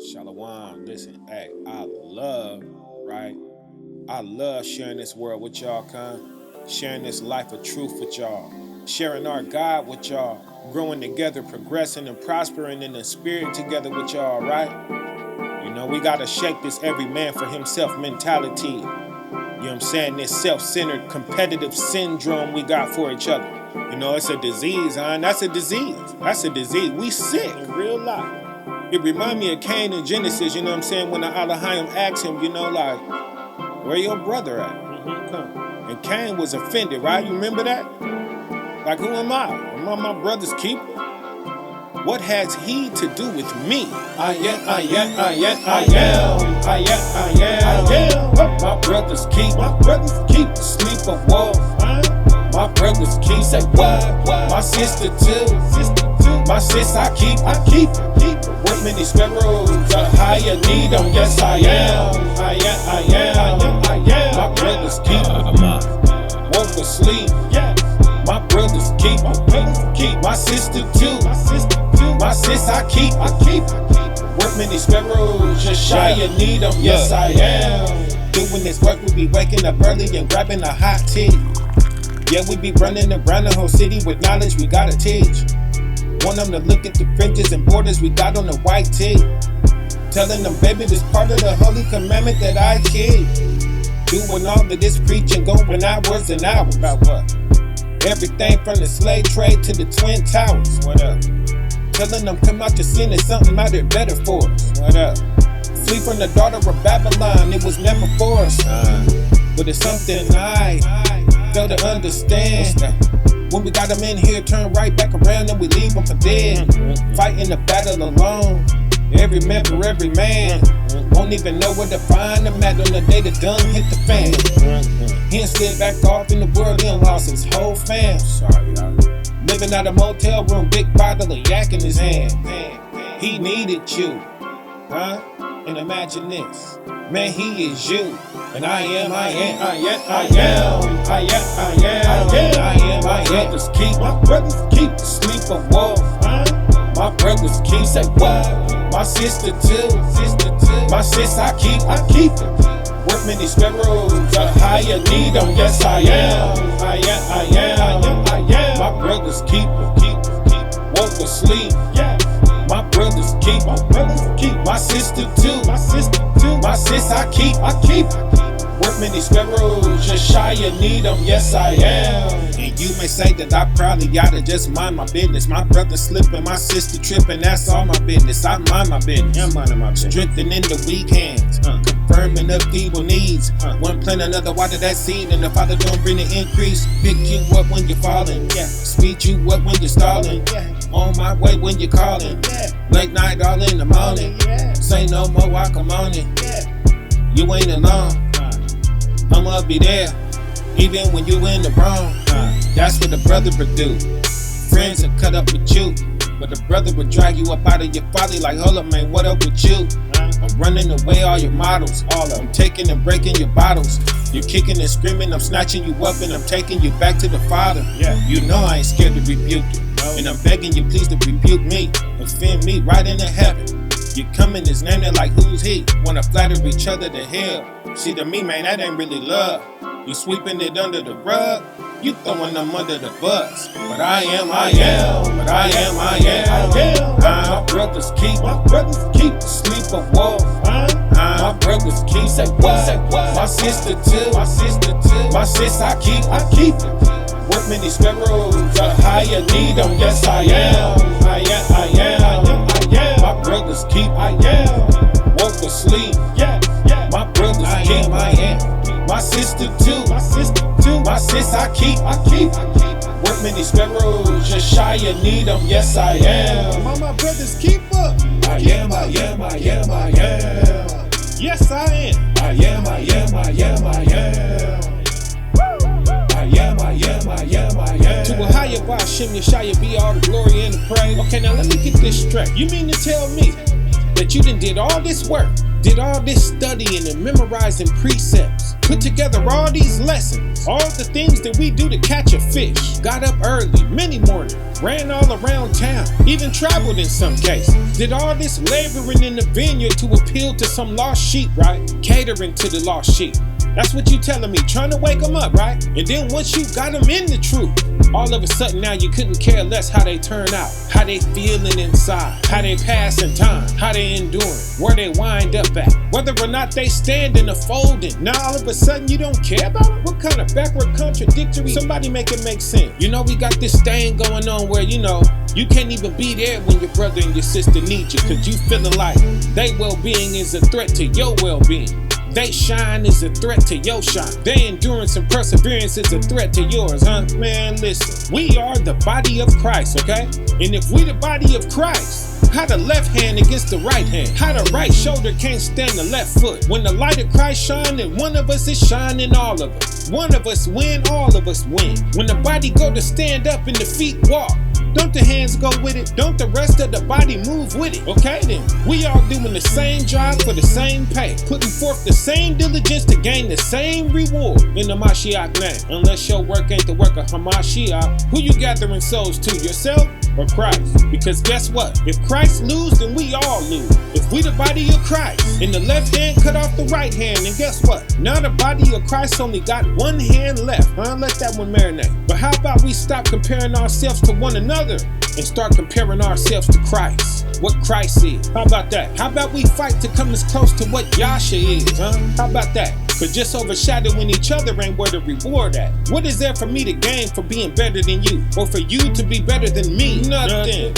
Shalawam, listen, hey, I love sharing this world with y'all, sharing this life of truth with y'all, sharing our God with y'all, growing together, progressing and prospering in the spirit together with y'all, right? You know, we gotta shake this every man for himself mentality. You know what I'm saying? This self-centered competitive syndrome we got for each other. You know, it's a disease, That's a disease. That's a disease. We sick in real life. It remind me of Cain in Genesis, you know what I'm saying? When the Elohim asked him, you know, like, where your brother at? And Cain was offended, right? You remember that? Like, who am I? Am I my brother's keeper? What has he to do with me? I am my brother's keeper. My brother's keeper. Sleep of wolf. My brother's keeper. Say what? My sister too. My sis I keep. With many sparrows, a higher need them. Yes, I am. My brother's keeper. Woke asleep. My brother's keeper. My sister too. My sis I keep. With many sparrows, just shy and need them. Yes, I am. Doing this work, we be waking up early and grabbing a hot tea. Yeah, we be running around the whole city with knowledge we gotta teach. Want them to look at the fringes and borders we got on the white tee. Telling them, baby, this part of the holy commandment that I keep. Doing all of this preaching, going hours and hours. About what? Everything from the slave trade to the Twin Towers. What up? Telling them, come out to sin, there's something out there better for us. What up? Flee from the daughter of Babylon, it was never for us. But it's something I fail to understand. When we got them in here, turn right back around and we leave them for dead. Fighting the battle alone, every man for every man. Won't even know where to find them at on the day the gun hit the fan. He done slid back off in the world, he done lost his whole fam. Living out a motel room, big bottle of yak in his hand. He needed you, And imagine this, man, he is you. And I am. My brother's keep. My brother's keep. Sleep of wolf. My brother's keep. Say what? My sister too. My sis I keep. With many sparrows, a higher need them. Yes, I am. My brother's keeper. Woke asleep. My brother's keep. My sister too. My sis I keep. With many sparrows, just shy and need them. Yes, I am. And you may say that I probably oughta just mind my business. My brother slipping, my sister tripping, that's all my business. I mind my business. I'm minding my business. Strengthening the weak hands, confirming the feeble needs. One plant another, water that seed, and the Father don't bring the increase. Pick you up when you're falling, speed you up when you're stalling. On my way when you're calling, late night all in the morning. Say no more, I come on it. You ain't alone. I'ma be there, even when you in the wrong. That's what a brother would do. Friends will cut up with you, but a brother would drag you up out of your folly. Like, hold up, man, what up with you? I'm running away all your models. I'm taking and breaking your bottles. You're kicking and screaming, I'm snatching you up and I'm taking you back to the Father. You know I ain't scared to rebuke you, and I'm begging you please to rebuke me. Offend me right into heaven. You come in his name, they're like, who's he? Wanna flatter each other to hell. See, to me, man, that ain't really love. You sweeping it under the rug, you throwing them under the bus. But I am. My brother's keep. My brother's keep. Sleep of wolf. My brother's keep. Say what? My sister too. My sis I keep. With many sparrows, a higher need them. Yes, I am. My brother's keep. Woke asleep. My brother's keep. My sister too. My sis I keep. With many sparrows, just shy and need them. Yes, I am. I'm my brother's keeper. I am. Yes, I am. I am. To a higher by Shem Yeshaya be all the glory and the praise. Okay, now let me get this straight. You mean to tell me that you done did all this work, did all this studying and memorizing precepts, put together all these lessons, all the things that we do to catch a fish, got up early, many mornings, ran all around town, even traveled in some cases. Did all this laboring in the vineyard to appeal to some lost sheep, right? Catering to the lost sheep. That's what you telling me, trying to wake them up, right? And then once you got them in the truth, all of a sudden now you couldn't care less how they turn out, how they feeling inside, how they passing time, how they enduring, where they wind up at, whether or not they standing or folding. Now all of a sudden you don't care about it? What kind of backward contradictory? Somebody make it make sense. You know, we got this thing going on where, you know, you can't even be there when your brother and your sister need you, cause you feeling like they well-being is a threat to your well-being. They shine is a threat to your shine. Their endurance and perseverance is a threat to yours, huh? Man, listen, we are the body of Christ, okay? And if we the body of Christ, how the left hand against the right hand? How the right shoulder can't stand the left foot? When the light of Christ shine, then one of us is shining all of us. One of us win, all of us win. When the body go to stand up and the feet walk, don't the hands go with it? Don't the rest of the body move with it? Okay then, we all doing the same job for the same pay, putting forth the same diligence to gain the same reward in the Mashiach name. Unless your work ain't the work of Hamashiach, who you gathering souls to, yourself or Christ? Because guess what? If Christ lose, then we all lose. If we the body of Christ and the left hand cut off the right hand, then guess what? Now the body of Christ only got one hand left, huh? Let that one marinate. But how about we stop comparing ourselves to one another and start comparing ourselves to Christ, what Christ is? How about that? How about we fight to come as close to what Yasha is, huh? How about that? Cause just overshadowing each other ain't where the reward at. What is there for me to gain for being better than you? Or for you to be better than me? Nothing.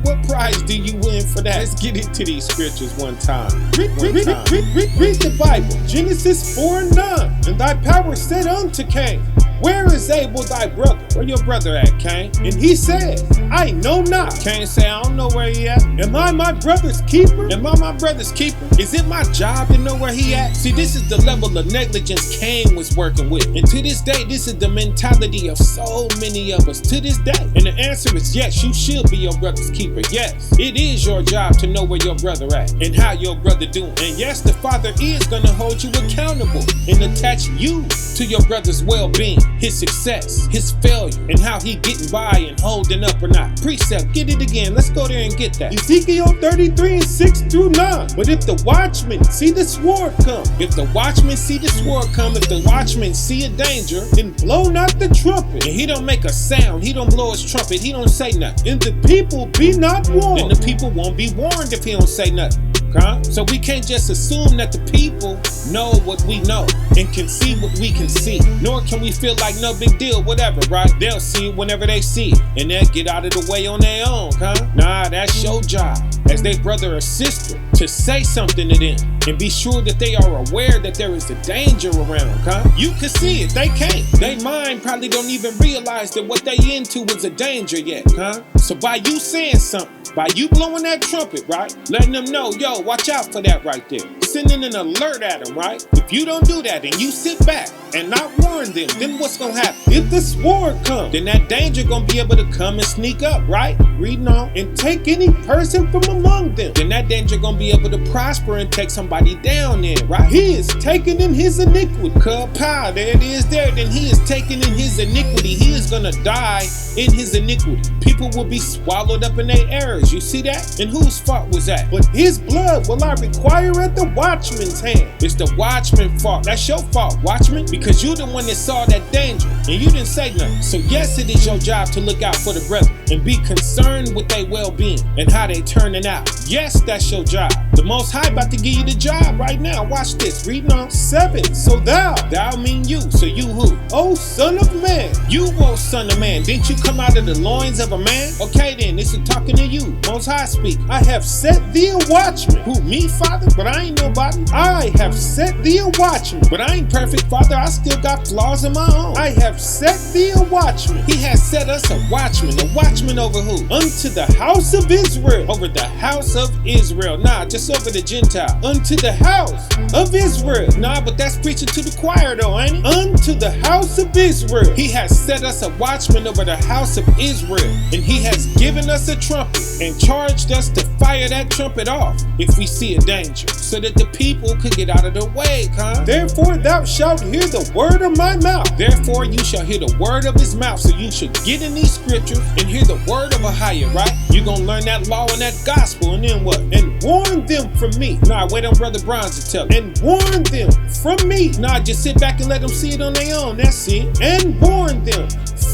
What prize do you win for that? Let's get into these scriptures one time. Read the Bible. Genesis 4:9. And thy power said unto Cain, where is Abel thy brother? Where your brother at, Cain? And he said, I know not. Cain said, I don't know where he at. Am I my brother's keeper? Am I my brother's keeper? Is it my job to know where he at? See, this is the level of negligence Cain was working with. And to this day, this is the mentality of so many of us to this day. And the answer is yes, you should be your brother's keeper. Yes, it is your job to know where your brother at and how your brother doing. And yes, the Father is going to hold you accountable and attach you to your brother's well-being, his success, his failure, and how he getting by and holding up or not. Precept, get it again. Let's go there and get that. Ezekiel 33:6-9. But if the watchman see the sword come, if the watchman see the sword come, if the watchman see a danger, then blow not the trumpet. And he don't make a sound, he don't blow his trumpet, he don't say nothing. And the people be not warned, then the people won't be warned if he don't say nothing. Huh? So we can't just assume that the people know what we know and can see what we can see. Nor can we feel like no big deal, whatever, right? They'll see it whenever they see it, and they'll get out of the way on their own, huh? Nah, that's your job as their brother or sister to say something to them and be sure that they are aware that there is a danger around, huh? You can see it, they can't. They mind probably don't even realize that what they into is a danger yet, huh? So by you saying something, by you blowing that trumpet, right? Letting them know, yo, watch out for that right there. Sending an alert at them, right? If you don't do that and you sit back and not warn them, then what's gonna happen? If the sword comes, then that danger gonna be able to come and sneak up, right? Reading on. And take any person from among them, then that danger gonna be able to prosper and take somebody down there, right? He is taken in his iniquity. Kapow, there it is there. Then he is taken in his iniquity. He is gonna die in his iniquity. People will be swallowed up in their errors. You see that? And whose fault was that? But his blood will I require at the watchman's hand. It's the watchman's fault. That's your fault, watchman, because you're the one that saw that danger and you didn't say nothing. So yes, it is your job to look out for the brethren and be concerned with their well-being and how they turning out. Yes, that's your job. The Most High about to give you the job right now. Watch this. Reading on 7. So thou mean you. So you who? Oh, son of man. You, oh, son of man. Didn't you come out of the loins of a man? Okay then, this is talking to you. Most High speak. I have set thee a watchman. Who, me, Father? But I ain't nobody. I have set thee a watchman. But I ain't perfect, Father. I still got flaws of my own. I have set thee a watchman. He has set us a watchman. A watchman watchman over who? Unto the house of Israel. Over the house of Israel. Nah, just over the Gentile. Unto the house of Israel. Nah, but that's preaching to the choir though, ain't it? Unto the house of Israel. He has set us a watchman over the house of Israel. And he has given us a trumpet and charged us to fire that trumpet off if we see a danger, so that the people could get out of the way, Therefore thou shalt hear the word of my mouth. Therefore you shall hear the word of his mouth. So you should get in these scriptures and hear the word of a higher, right? You're gonna learn that law and that gospel, and then what? And warn them from me. Nah, wait on Brotha Bron7e tell you. And warn them from me. Nah, just sit back and let them see it on their own. That's it. And warn them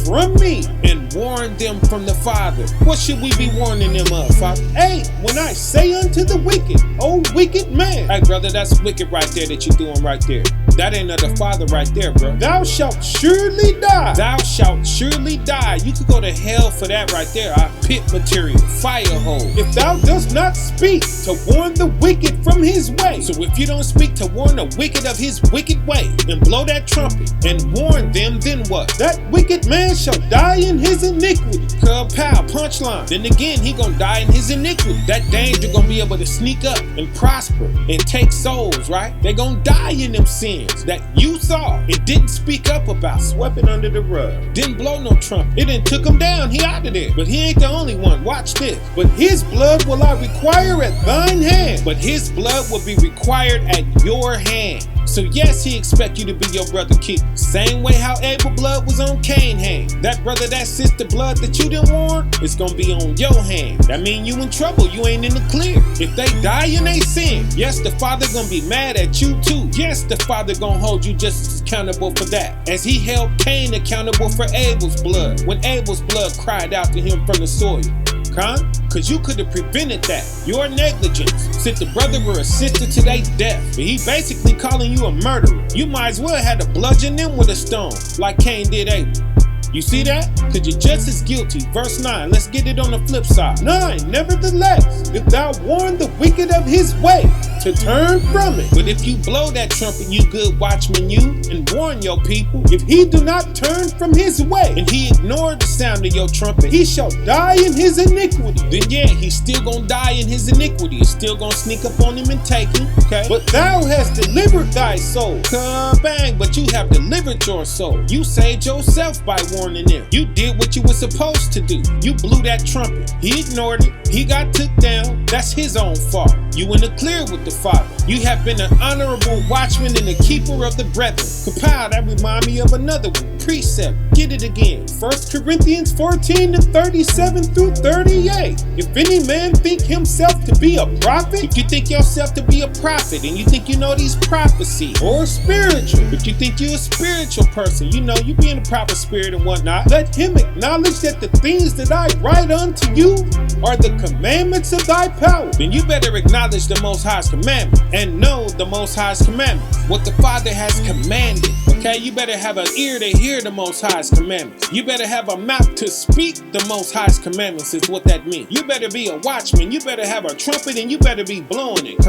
from me, and warn them from the Father. What should we be warning them of, Father? Hey, when I say unto the wicked, oh wicked man. Hey, brother, that's wicked right there that you're doing right there. That ain't of the Father right there, bro. Thou shalt surely die. Thou shalt surely die. You could go to hell for that right there. Pit material, fire hole. If thou dost not speak to warn the wicked from his way. So if you don't speak to warn the wicked of his wicked way, and blow that trumpet and warn them, then what? That wicked man shall die in his iniquity. Pow, punchline. Then again, he gonna die in his iniquity. That danger gonna be able to sneak up and prosper and take souls, right? They gonna die in them sins that you saw and didn't speak up about. Swept it under the rug. Didn't blow no trumpet. It didn't took him down. He out of there. But he ain't the only one. Watch this. But his blood will I require at thine hand. But his blood will be required at your hand. So yes, he expect you to be your brother keeper. Same way how Abel blood was on Cain's hand. That brother, that sister blood that you didn't warn, it's gonna be on your hand. That mean you in trouble. You ain't in the clear. If they die in they sin, yes, the Father gonna be mad at you too. Yes, the Father gonna hold you just as accountable for that, as he held Cain accountable for Abel's blood, when Abel's blood cried out to him from the soil. Cause you could have prevented that. Your negligence sent the brother or a sister to their death. But he basically calling you a murderer. You might as well have to bludgeon them with a stone, like Cain did Abel. You see that? Cause you're just as guilty. Verse 9, let's get it on the flip side. 9, nevertheless, if thou warn the wicked of his way, to turn from it. But if you blow that trumpet, you good watchman, you, and warn your people, if he do not turn from his way, and he ignored the sound of your trumpet, he shall die in his iniquity. Then yeah, he's still gonna die in his iniquity. It's still gonna sneak up on him and take him, okay? But thou hast delivered thy soul. Bang, but you have delivered your soul. You saved yourself by warning them. You did what you were supposed to do. You blew that trumpet. He ignored it. He got took down. That's his own fault. You in the clear with the Father. You have been an honorable watchman and a keeper of the brethren. Kapow, that remind me of another one. Precept. Get it again. 1 Corinthians 14 to 37 through 38. If any man think himself to be a prophet, if you think yourself to be a prophet and you think you know these prophecies, or spiritual, if you think you're a spiritual person, you know you be in the proper spirit and whatnot, let him acknowledge that the things that I write unto you are the commandments of thy power. Then you better acknowledge the Most High's commandment and know the Most High's commandments, what the Father has commanded. Okay, you better have an ear to hear the Most High's commandments. You better have a mouth to speak the Most High's commandments is what that means. You better be a watchman. You better have a trumpet and you better be blowing it,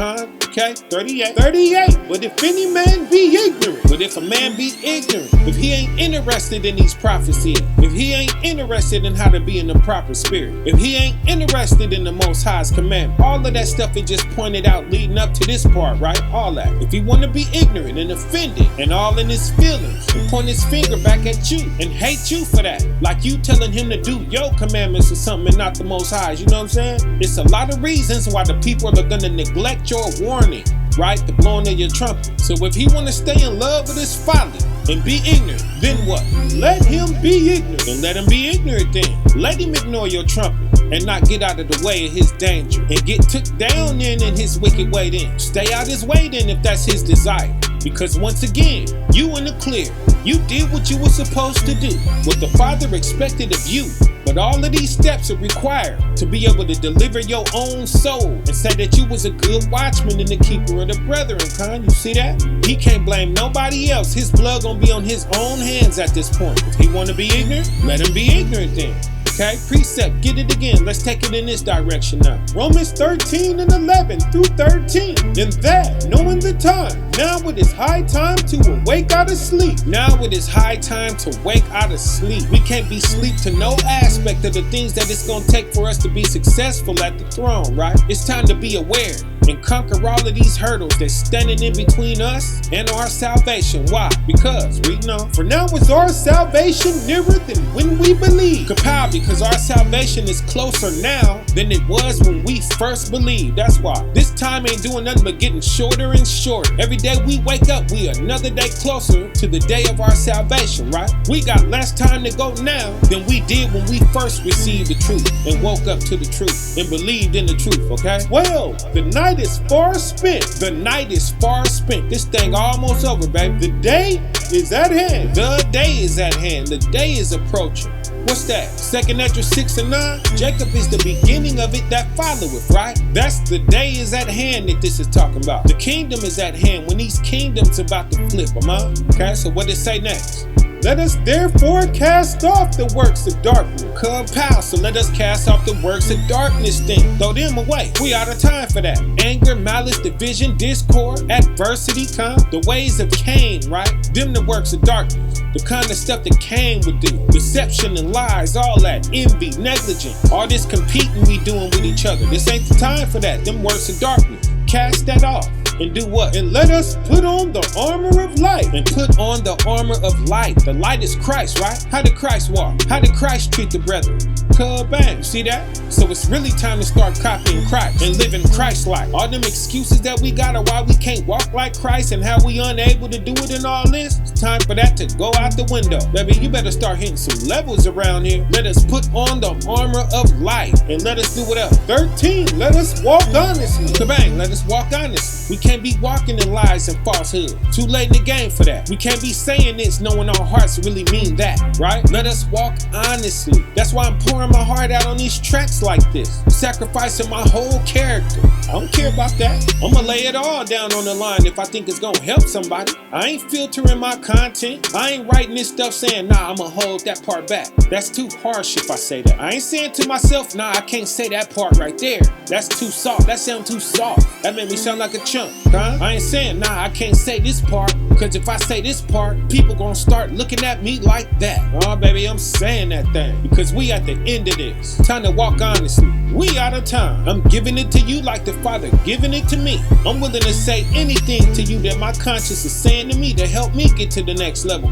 okay? 38. But if any man be ignorant, but if a man be ignorant, if he ain't interested in these prophecies, if he ain't interested in how to be in the proper spirit, if he ain't interested in the Most High's commandment, all of that stuff is just pointed out leading up to this part, right? All that. If he want to be ignorant and offended and all in his feelings and point his finger back at you and hate you for that, like you telling him to do your commandments or something and not the Most High's, you know what I'm saying? It's a lot of reasons why the people are going to neglect your warning, right? The blowing of your trumpet. So if he want to stay in love with his folly and be ignorant, then what? Let him be ignorant. And let him be ignorant then. Let him ignore your trumpet and not get out of the way of his danger and get took down in his wicked way then. Stay out his way then if that's his desire. Because once again, you in the clear. You did what you were supposed to do, what the Father expected of you. But all of these steps are required to be able to deliver your own soul and say that you was a good watchman and the keeper of the brethren, You see that? He can't blame nobody else. His blood gonna be on his own hands at this point. If he want to be ignorant, let him be ignorant then. Okay, precept, get it again. Let's take it in this direction now. Romans 13 and 11 through 13. In that, knowing the time, now it is high time to awake out of sleep. Now it is high time to wake out of sleep. We can't be sleep to no aspect of the things that it's gonna take for us to be successful at the throne, right? It's time to be aware and conquer all of these hurdles that's standing in between us and our salvation. Why? Because, reading on, for now is our salvation nearer than when we believe. Kapow, because our salvation is closer now than it was when we first believed. That's why. This time ain't doing nothing but getting shorter and shorter. Every day we wake up, we another day closer to the day of our salvation, right? We got less time to go now than we did when we first received the truth and woke up to the truth and believed in the truth, okay? Well, the night is far spent. The night is far spent. This thing almost over, baby. The day is at hand. The day is at hand. The day is approaching. What's that? 2nd Ezra 6 and 9? Jacob is the beginning of it that followeth, right? That's the day is at hand that this is talking about. The kingdom is at hand when these kingdoms about to flip them, huh? Okay, so what does it say next? Let us therefore cast off the works of darkness. Kapow, so let us cast off the works of darkness then. Throw them away. We out of time for that. Anger, malice, division, discord, adversity, the ways of Cain, right? Them the works of darkness. The kind of stuff that Cain would do. Deception and lies, all that. Envy, negligence. All this competing we doing with each other. This ain't the time for that. Them works of darkness. Cast that off. And do what? And let us put on the armor of light. And put on the armor of light. The light is Christ, right? How did Christ walk? How did Christ treat the brethren? Kabang. See that? So it's really time to start copying Christ and living Christ-like. All them excuses that we got are why we can't walk like Christ and how we unable to do it and all this. It's time for that to go out the window. Baby, you better start hitting some levels around here. Let us put on the armor of light. And let us do what else? 13. Let us walk honestly. Kabang. Let us walk honestly. We can't be walking in lies and falsehood. Too late in the game for that. We can't be saying this knowing our hearts really mean that, right? Let us walk honestly. That's why I'm pouring my heart out on these tracks like this. I'm sacrificing my whole character. I don't care about that. I'm gonna lay it all down on the line if I think it's gonna help somebody. I ain't filtering my content. I ain't writing this stuff saying, nah, I'm gonna hold that part back. That's too harsh if I say that. I ain't saying to myself, nah, I can't say that part right there. That's too soft. That sounds too soft. That made me sound like a chump, huh? I ain't saying, nah, I can't say this part, because if I say this part, people gonna start looking at me like that. Oh, baby, I'm saying that thing, because we at the end of this. Time to walk honestly. We out of time. I'm giving it to you like the Father giving it to me. I'm willing to say anything to you that my conscience is saying to me to help me get to the next level,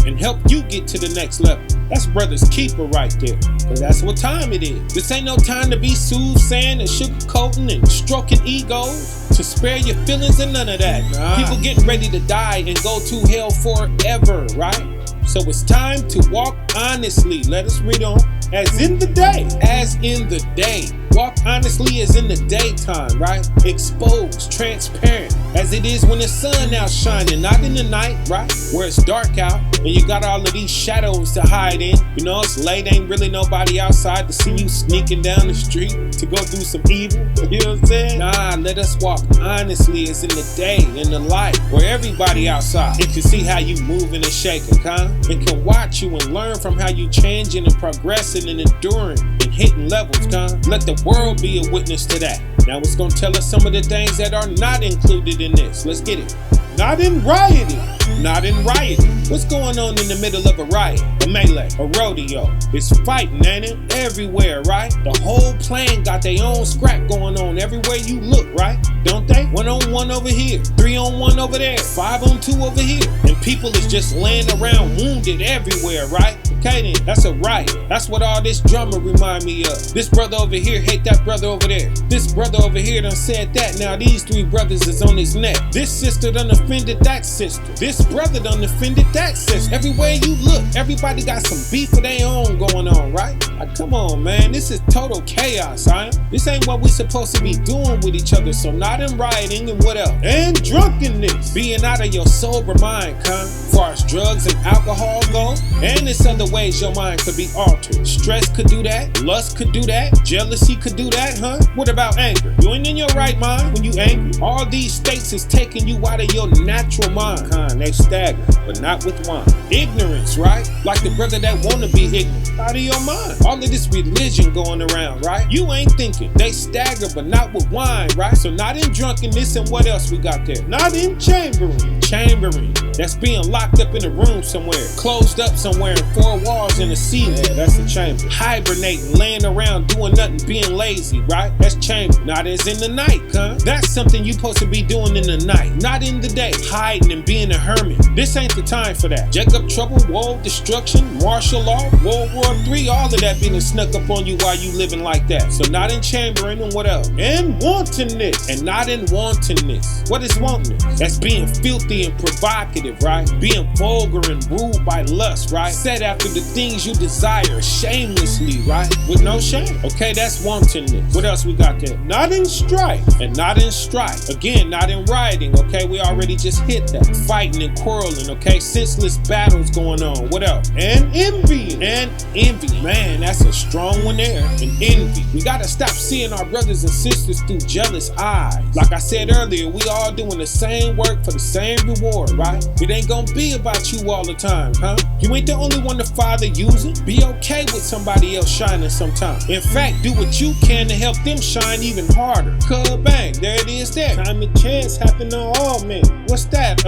and help you get to the next level. That's brother's keeper right there. Cause that's what time it is. This ain't no time to be soothsaying and sugarcoating and stroking egos to spare your feelings and none of that. People getting ready to die and go to hell forever, right? So it's time to walk honestly. Let us read on. As in the day. As in the day. Walk honestly as in the daytime, right? Exposed, transparent, as it is when the sun out shining, not in the night, right? Where it's dark out and you got all of these shadows to hide in. You know, it's late, ain't really nobody outside to see you sneaking down the street to go do some evil. You know what I'm saying? Nah, let us walk honestly as in the day, in the light, where everybody outside and can see how you moving and shaking, and can watch you and learn from how you changing and progressing and enduring and hitting levels, Let the world be a witness to that. Now it's gonna tell us some of the things that are not included in this. Let's get it. Not in rioting. Not in rioting. What's going on in the middle of a riot, a melee, a rodeo? It's fighting, ain't it? Everywhere, right? The whole plane got their own scrap going on everywhere you look, right? Don't they? 1-on-1 over here, 3-on-1 over there, 5-on-2 over here. And people is just laying around wounded everywhere, right? Okay then, that's a riot. That's what all this drama remind me of. This brother over here hate that brother over there. This brother over here done said that. Now these three brothers is on his neck. This sister done offended that sister. This brother done offended that sister. Everywhere you look, everybody got some beef of their own going on, right? Like, come on, man. This is total chaos, huh? This ain't what we supposed to be doing with each other. So not in rioting and what else? And drunkenness. Being out of your sober mind, as far as drugs and alcohol go. And it's other ways your mind could be altered. Stress could do that. Lust could do that. Jealousy could do that, What about anger? You ain't in your right mind when you angry. All these states is taking you out of your natural mind. They stagger, but not with wine. Ignorance, right? Like the brother that wanna be ignorant. Out of your mind. All of this religion going around, right? You ain't thinking. They stagger, but not with wine, right? So not in drunkenness, and what else we got there? Not in chambering. Chambering. That's being locked up in a room somewhere. Closed up somewhere in four walls in the ceiling. Yeah, that's a chamber. Hibernating, laying around, doing nothing, being lazy, right? That's chamber. Not as in the night, That's something you supposed to be doing in the night, not in the day. Hiding and being a hermit. This ain't the time for that. Jacob trouble, woe, destruction, martial law, World War III, all of that being snuck up on you while you living like that. So not in chambering, and what else? And wantonness. And not in wantonness. What is wantonness? That's being filthy and provocative, right? Being vulgar and ruled by lust, right? Set after the things you desire shamelessly, right? With no shame. Okay, that's wantonness. What else we got there? Not in strife. And not in strife. Again, not in rioting, okay? We already just hit that. Fighting and quarreling, okay? Senseless battles going on. What else? And envy. And envy. Man, that's a strong one there. And envy. We gotta stop seeing our brothers and sisters through jealous eyes. Like I said earlier, we all doing the same work for the same reward, right? It ain't gonna be about you all the time, You ain't the only one the Father using. Be okay with somebody else shining sometime. In fact, do what you can to help them shine even harder. Bang, there it is there. Time and chance happen to all men. What's that?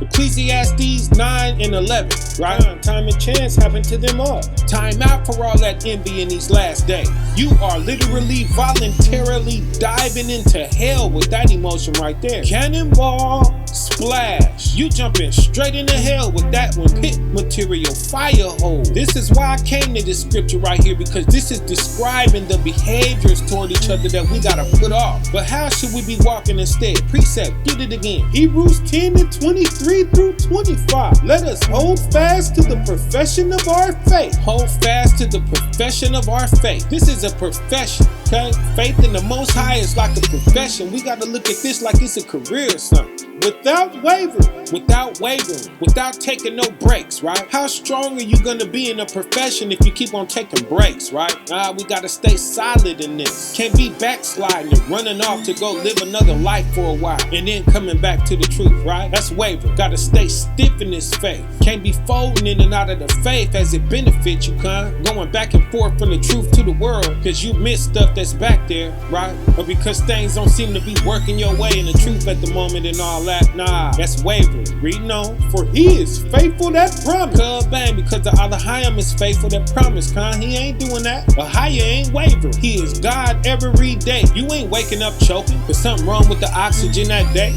Ecclesiastes 9 and 11, right? Time and chance happen to them all. Time out for all that envy in these last days. You are literally voluntarily diving into hell with that emotion right there. Cannonball, splash. You jumping straight into hell with that one. Pit material, fire hole. This is why I came to this scripture right here, because this is describing the behaviors toward each other that we gotta put off. But how should we be walking instead? Precept, get it again. Hebrews 10 and 23 through 25. Let us hold fast to the profession of our faith. Hold fast to the profession of our faith. This is a profession, okay? Faith in the Most High is like a profession. We got to look at this like it's a career or something. Without wavering, without taking no breaks, right? How strong are you gonna be in a profession if you keep on taking breaks, right? We gotta stay solid in this. Can't be backsliding and running off to go live another life for a while and then coming back to the truth, right? That's wavering. Gotta stay stiff in this faith. Can't be folding in and out of the faith as it benefits you, going back and forth from the truth to the world because you miss stuff that's back there, right? Or because things don't seem to be working your way in the truth at the moment and all that. Nah, that's wavering. Reading on. For he is faithful that promise. Bang, because the Elohim is faithful that promise, He ain't doing that. Ahaya ain't wavering. He is God every day. You ain't waking up choking because something wrong with the oxygen that day.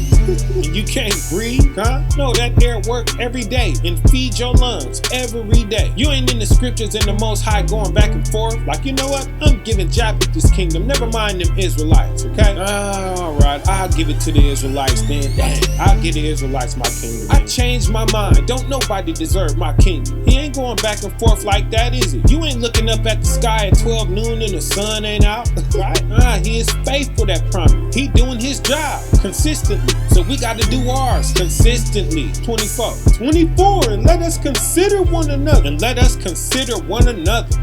And you can't breathe, No, that air works every day and feeds your lungs every day. You ain't in the scriptures in the Most High going back and forth. Like, you know what? I'm giving Japheth this kingdom. Never mind them Israelites, okay? Alright, I'll give it to the Israelites then. Dang, I'll give the Israelites my kingdom. I changed my mind. Don't nobody deserve my kingdom. He ain't going back and forth like that, is it? You ain't looking up at the sky at 12 noon and the sun ain't out, right? He is faithful that promise. He doing his job consistently. So we got to do ours consistently. 24, and let us consider one another.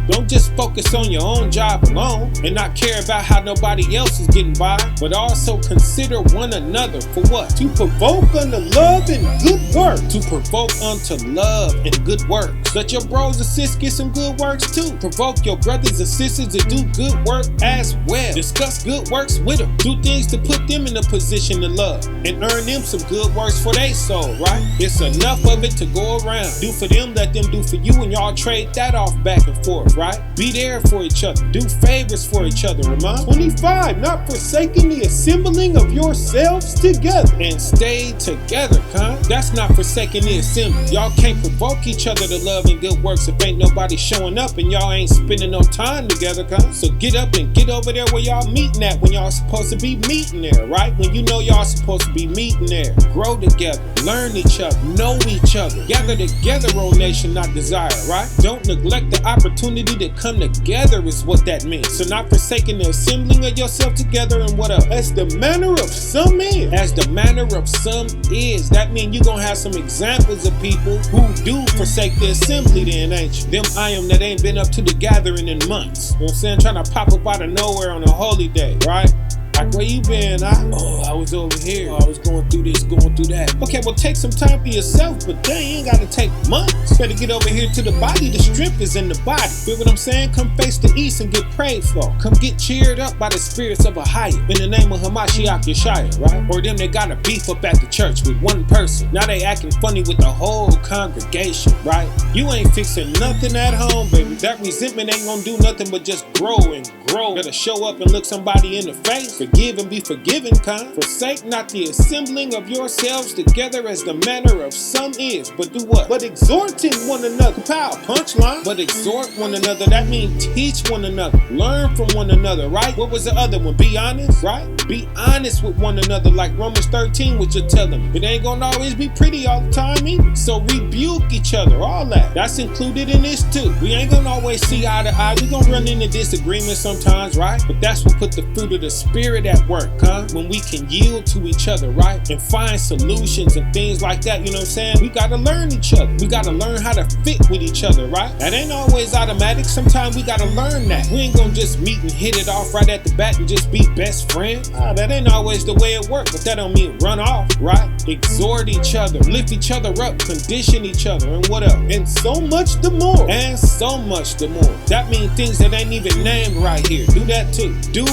Don't just focus on your own job alone and not care about how nobody else is getting by, but also consider one another for what? To provoke unto love and good work. To provoke unto love and good works. Let your bros and sis get some good works too. Provoke your brothers and sisters to do good work as well. Discuss good works with them. Do things to put them in a position to love and earn them some good works for their soul, right? It's enough of it to go around. Do for them, let them do for you, and y'all trade that off back and forth, right? Be there for each other. Do favors for each other, Ramon. 25, not forsaking the assembling of yourselves together. And stay together, That's not forsaking the assembly. Y'all can't provoke each other to love and good works if ain't nobody showing up and y'all ain't spending no time together, So get up and get over there where y'all meeting at when y'all supposed to be meeting there, right? When you know y'all supposed to be meeting there. Grow together, learn each other, know each other. Gather together, O nation, not desire, right? Don't neglect the opportunity to come together is what that means. So not forsaking the assembling of yourself together and what else? As the manner of some is. As the manner of some is. That means you're gonna have some examples of people who do forsake the assembly then, ain't you? Them I am that ain't been up to the gathering in months. You know what I'm saying? Trying to pop up out of nowhere on a holy day, right? Like, where you been? I was over here. I was going through this, going through that. Okay, well, take some time for yourself, but dang, you ain't gotta take months. Better get over here to the body. The strength is in the body. Feel what I'm saying? Come face the east and get prayed for. Come get cheered up by the spirits of a higher in the name of Hamashiach Yeshaya, right? Or them they got a beef up at the church with one person. Now they acting funny with the whole congregation, right? You ain't fixing nothing at home, baby. That resentment ain't gonna do nothing but just grow and grow. Better show up and look somebody in the face. Forgive and be forgiven, Forsake not the assembling of yourselves together as the manner of some is. But do what? But exhorting one another. Pow, punchline. But exhort one another. That means teach one another. Learn from one another, right? What was the other one? Be honest, right? Be honest with one another, like Romans 13, what you're telling me. It ain't gonna always be pretty all the time either. So rebuke each other, all that. That's included in this too. We ain't gonna always see eye to eye. We gonna run into disagreements sometimes, right? But that's what put the fruit of the spirit at work, when we can yield to each other, right? And find solutions and things like that, you know what I'm saying? We gotta learn each other. We gotta learn how to fit with each other, right? That ain't always automatic. Sometimes we gotta learn that. We ain't gonna just meet and hit it off right at the bat and just be best friends. That ain't always the way it works, but that don't mean run off, right? Exhort each other, lift each other up, condition each other, and what else? And so much the more. And so much the more. That means things that ain't even named right here. Do that too. Do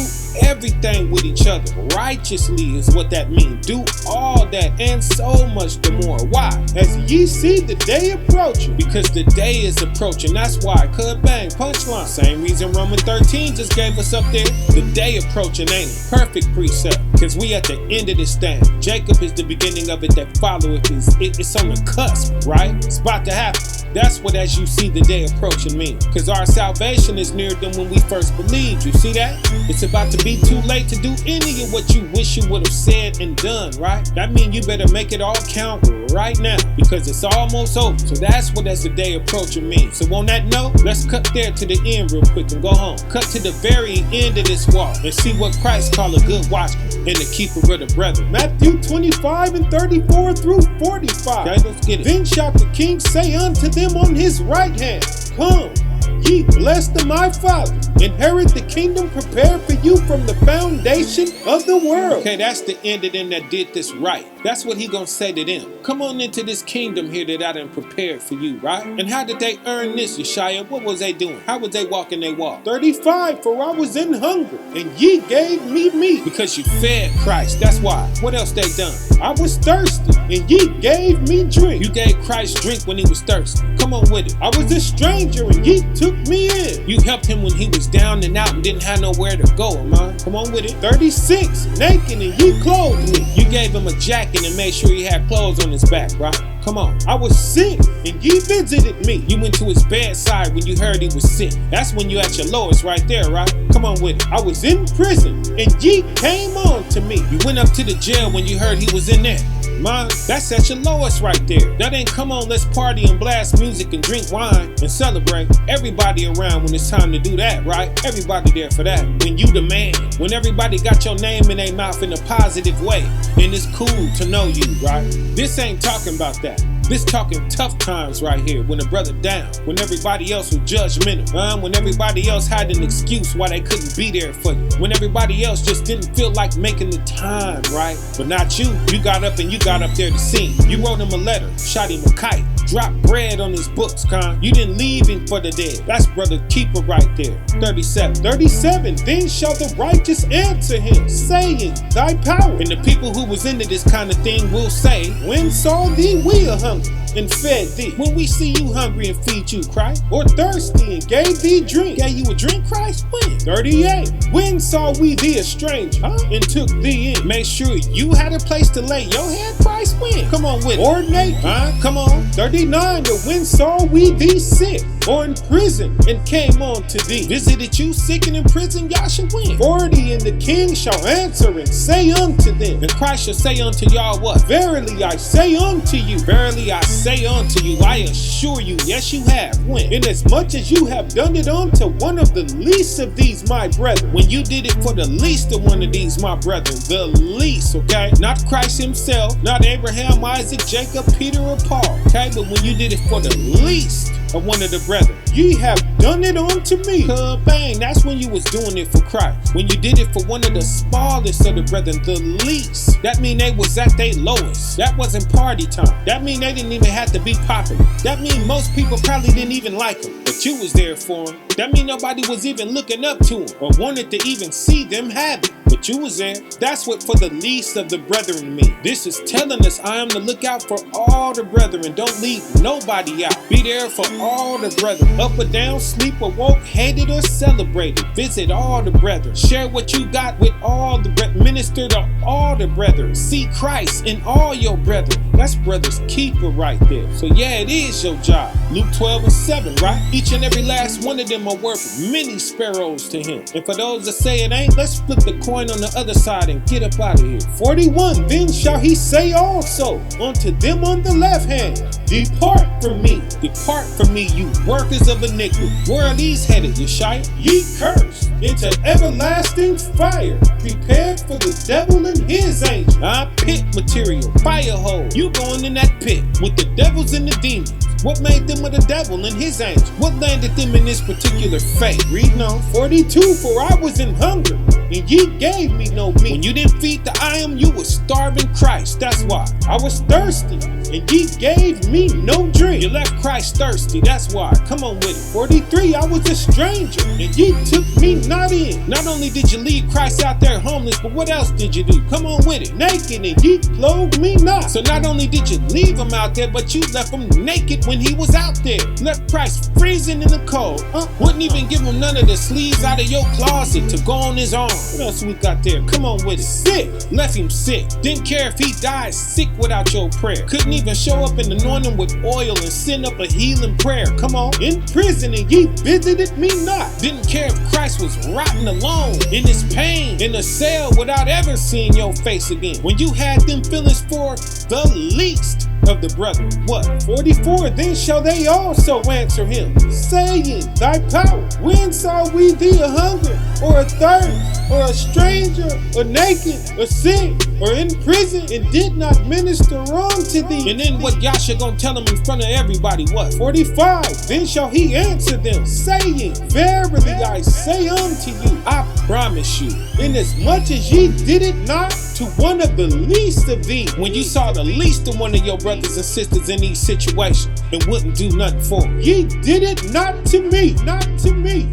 everything with each other righteously is what that means. Do all that and so much the more. Why? As ye see the day approaching. Because the day is approaching. That's why. Cut bang, punchline. Same reason Romans 13 just gave us up there. The day approaching, ain't it? Perfect precept. Because we at the end of this thing. Jacob is the beginning of it that followeth. It's on the cusp, right? It's about to happen. That's what as you see the day approaching means. Because our salvation is nearer than when we first believed. You see that? It's about to be too late to do any of what you wish you would have said and done, right? That means you better make it all count right now because it's almost over. So that's what as the day approaching means. So on that note, let's cut there to the end real quick and go home. Cut to the very end of this walk and see what Christ called a good watchman and the keeper of the brethren. Matthew 25 and 34 through 45. Okay, let's get it. Then shall the king say unto them on his right hand, Come, ye blessed of my Father, inherit the kingdom prepared for you from the foundation of the world. Okay, that's the end of them that did this right. That's what he gonna say to them. Come on into this kingdom here that I done prepared for you, right? And how did they earn this, Yeshaya? What was they doing? How was they walking their walk? 35, for I was in hunger, and ye gave me meat. Because you fed Christ, that's why. What else they done? I was thirsty, and ye gave me drink. You gave Christ drink when he was thirsty. Come on with it. I was a stranger, and ye took me in. You helped him when he was down and out and didn't have nowhere to go, man. Come on with it. 36, naked, and ye clothed me. You gave him a jacket and made sure he had clothes on his back, right? Come on. I was sick, and ye visited me. You went to his bedside when you heard he was sick. That's when you at your lowest right there, right? Come on with it. I was in prison, and ye came on to me. You went up to the jail when you heard he was in there. Man, that's at your lowest right there. That ain't come on, let's party and blast music and drink wine and celebrate. Everybody around when it's time to do that, right? Everybody there for that. When you the man, when everybody got your name in their mouth in a positive way, and it's cool to know you, right? This ain't talking about that. This talking tough times right here, when a brother down, when everybody else was judgmental, when everybody else had an excuse why they couldn't be there for you, when everybody else just didn't feel like making the time, right? But not you. You got up and you got up there to sing. You wrote him a letter, shot him a kite, dropped bread on his books, You didn't leave him for the dead. That's brother keeper right there. 37, then shall the righteous answer him, saying, Thy power. And the people who was into this kind of thing will say, When saw thee we a hungry and fed thee? When we see you hungry and feed you, Christ? Or thirsty and gave thee drink? Gave you a drink, Christ? When? 38, when saw we thee a stranger, and took thee in? Make sure you had a place to lay your head, Christ? When? Come on with it. Or naked, Come on. 39, but when saw we thee sick or in prison and came on to thee? Visited you sick and in prison, Yasha? When? 40, and the king shall answer and say unto them, and Christ shall say unto y'all what? Verily I say unto you, verily I say unto you, I assure you, yes you have. When? Inasmuch as you have done it unto one of the least of these my brethren. When you did it for the least of one of these my brethren, the least, okay? Not Christ himself, not Abraham, Isaac, Jacob, Peter, or Paul, okay? But when you did it for the least of one of the brethren. Ye have done it unto me. Bang, that's when you was doing it for Christ. When you did it for one of the smallest of the brethren, the least. That mean they was at their lowest. That wasn't party time. That mean they didn't even have to be popular. That mean most people probably didn't even like them, but you was there for them. That mean nobody was even looking up to them or wanted to even see them have it, but you was there. That's what for the least of the brethren mean. This is telling us I am to look out for all the brethren. Don't leave nobody out. Be there for all the brethren. Up or down, sleep or woke, hated or celebrated. Visit all the brethren. Share what you got with all the brethren. Minister to all the brethren. See Christ in all your brethren. That's brother's keeper right there. So yeah, it is your job. Luke 12:7, right? Each and every last one of them are worth many sparrows to him. And for those that say it ain't, let's flip the coin on the other side and get up out of here. 41, then shall he say also unto them on the left hand, depart from me. Depart from me, you workers of iniquity. Where are these headed, Yeshaya? Ye cursed into everlasting fire, prepared for the devil and his angels. Pit material, fire hole. You going in that pit with the devils and the demons. What made them with the devil and his angels? What landed them in this particular fate? Read on. 42, for I was in hunger, and ye gave me no meat. When you didn't feed the I am, you was starving Christ. That's why. I was thirsty, and ye gave me no drink. You left Christ thirsty. That's why. Come on with it. 43, I was a stranger, and ye took me not in. Not only did you leave Christ out there homeless, but what else did you do? Come on with it. Naked, and ye clothed me not. So not only did you leave him out there, but you left him naked when he was out there. Left Christ freezing in the cold. Wouldn't even give him none of the sleeves out of your closet to go on his arm. What else we got there? Come on with it. Sick. Left him sick. Didn't care if he died sick without your prayer. Couldn't even show up and anoint him with oil and send up a healing prayer. Come on. In prison, and ye visited me not. Didn't care if Christ was rotting alone in his pain in a cell without ever seeing your face again. When you had them feelings for the least of the brethren. What? 44, then shall they also answer him, saying, thy power, when saw we thee a hunger, or a thirst, or a stranger, or naked, or sick, or in prison, and did not minister unto thee? And then what Yasha gonna tell him in front of everybody? What? 45, then shall he answer them, saying, verily I say unto you, I promise you, inasmuch as ye did it not to one of the least of these. When you saw the least of one of your brothers and sisters in these situations and wouldn't do nothing for them, ye did it not to me, not to me.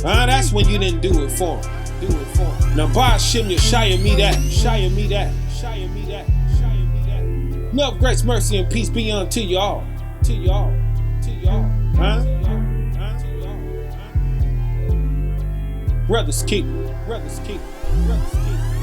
That's when you didn't do it for them. Do it for them. Now, Ba'ashem Yeshaya me that. Shaya me that. Shaya me that. Shaya me that. Love, grace, mercy, and peace be unto y'all. To y'all. To y'all. Brothers keep. Brothers keep. Brothers keep.